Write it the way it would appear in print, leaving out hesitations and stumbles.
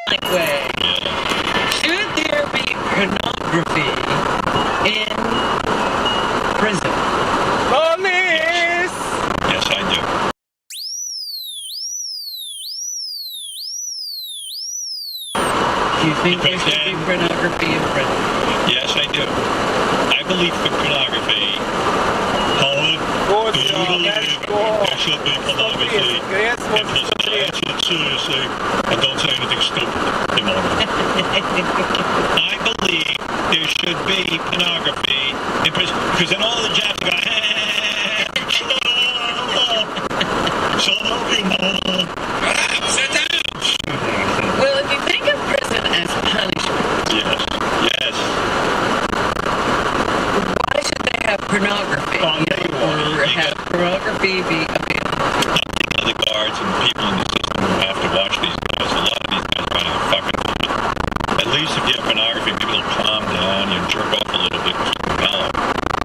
ironic way. Should there be pornography in prison? Police! Yes, I do. Do you think there should be pornography in prison? Yes, I do. I believe for pornography. There should be pornography. And just answer it seriously and don't say anything stupid. I believe there should be pornography in prison because then all the jacks go, shut up, sit down. Well, if you think of prison as punishment, Yes. why should they have pornography? Or have pornography be available? I think of the guards and people in the system who have to watch these guys. A lot of these guys are running a fucking. At least if you have